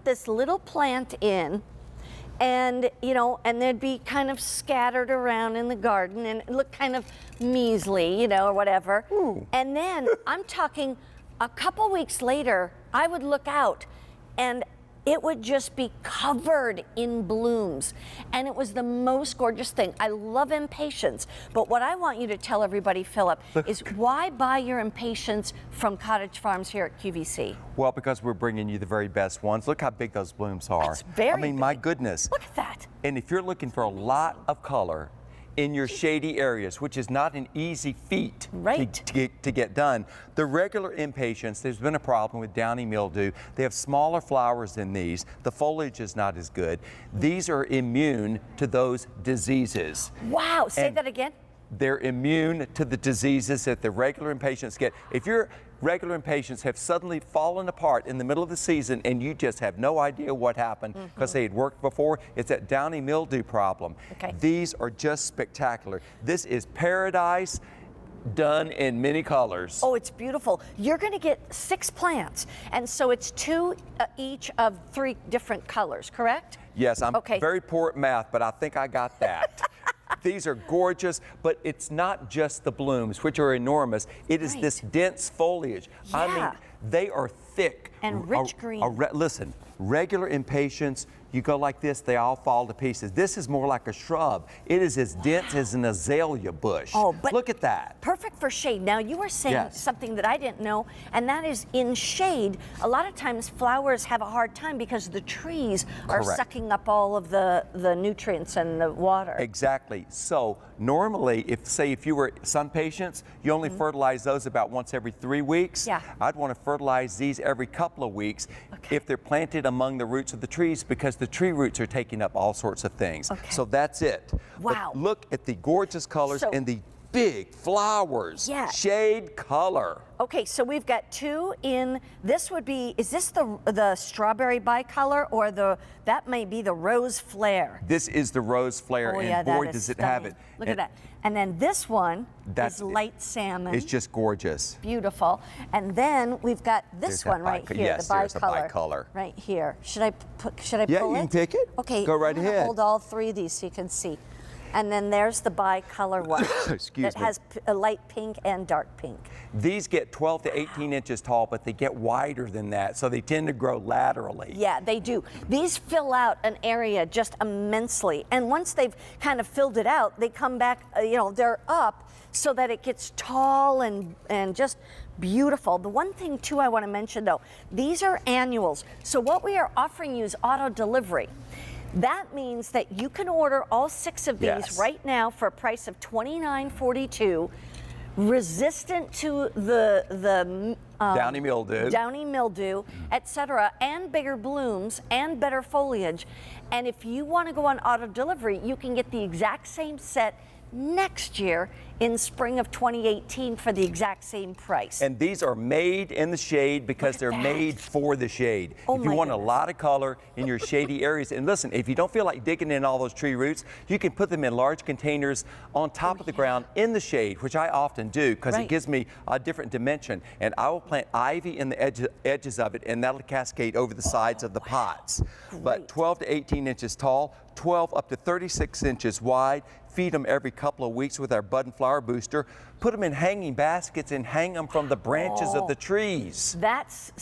this little plant in, and and they'd be kind of scattered around in the garden and look kind of measly, or whatever. Ooh. And then I'm talking a couple weeks later, I would look out and it would just be covered in blooms. And it was the most gorgeous thing. I love Impatiens, but what I want you to tell everybody, Philip, is why buy your Impatiens from Cottage Farms here at QVC? Well, because we're bringing you the very best ones. Look how big those blooms are. It's very I mean, big. my goodness. Look at that. And if you're looking for a lot of color in your shady areas, which is not an easy feat to get done, the regular Impatiens, there's been a problem with downy mildew. They have smaller flowers than these. The foliage is not as good. These are immune to those diseases. Wow, say that again. They're immune to the diseases that the regular Impatiens get. If your regular Impatiens have suddenly fallen apart in the middle of the season and you just have no idea what happened because they had worked before, it's that downy mildew problem. Okay. These are just spectacular. This is paradise done in many colors. Oh, it's beautiful. You're going to get 6 plants, and so it's 2 each of 3 different colors, correct? Yes, I'm very poor at math, but I think I got that. These are gorgeous, but it's not just the blooms, which are enormous. It is this dense foliage. Yeah. I mean, they are thick. And rich green. Listen, regular Impatiens, you go like this, they all fall to pieces. This is more like a shrub. It is as dense as an azalea bush. Oh, but look at that. Perfect for shade. Now, you were saying something that I didn't know, and that is in shade, a lot of times flowers have a hard time because the trees are sucking up all of the nutrients and the water. Exactly. So normally, if you were sun patients, you only fertilize those about once every 3 weeks. Yeah. I'd want to fertilize these every couple of weeks if they're planted among the roots of the trees, because the tree roots are taking up all sorts of things. So that's it. Wow. But look at the gorgeous colors and the big flowers. Yeah. Shade color. Okay, so we've got 2 in, this would be, is this the strawberry bicolor, or that may be the rose flare? This is the rose flare, and boy, does it have it. Look at that. And then this one is light salmon. It's just gorgeous. Beautiful. And then we've got this one right here, yes, the bicolor. there's a bicolor. Right here. Should I pull it? Yeah, you can pick it. Okay. Go right ahead. Hold all 3 of these so you can see. And then there's the bicolor one. Excuse me. That has a light pink and dark pink. These get 12 to 18 inches tall, but they get wider than that, so they tend to grow laterally. Yeah, they do. These fill out an area just immensely. And once they've kind of filled it out, they come back, they're up so that it gets tall and just beautiful. The one thing, too, I want to mention, though, these are annuals. So what we are offering you is auto delivery. That means that you can order all 6 of these right now for a price of $29.42, resistant to the downy mildew, etc., and bigger blooms and better foliage. And if you want to go on auto delivery, you can get the exact same set next year in spring of 2018 for the exact same price. And these are made in the shade because they're made for the shade. Oh, if you want a lot of color in your shady areas, and listen, if you don't feel like digging in all those tree roots, you can put them in large containers on top of the ground in the shade, which I often do because it gives me a different dimension. And I will plant ivy in the edges of it, and that'll cascade over the sides of the pots. But 12 to 18 inches tall, 12 up to 36 inches wide. Feed them every couple of weeks with our bud and flower booster. Put them in hanging baskets and hang them from the branches of the trees. That's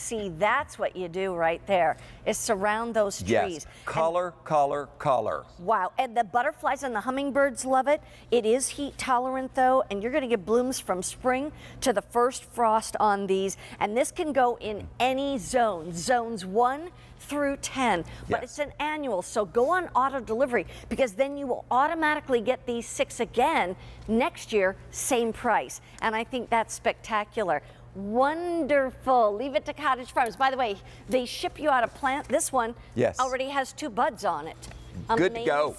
what you do right there, is surround those trees. Yes, color, color, color. Wow, and the butterflies and the hummingbirds love it. It is heat tolerant, though, and you're going to get blooms from spring to the first frost on these. And this can go in any zone, zones 1 through 10, but it's an annual, so go on auto delivery, because then you will automatically get these 6 again next year, same price. And I think that's spectacular. Wonderful. Leave it to Cottage Farms. By the way, they ship you out a plant. This one already has 2 buds on it. Good to go.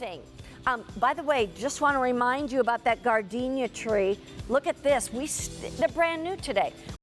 By the way, just want to remind you about that gardenia tree. Look at this. They're brand new today.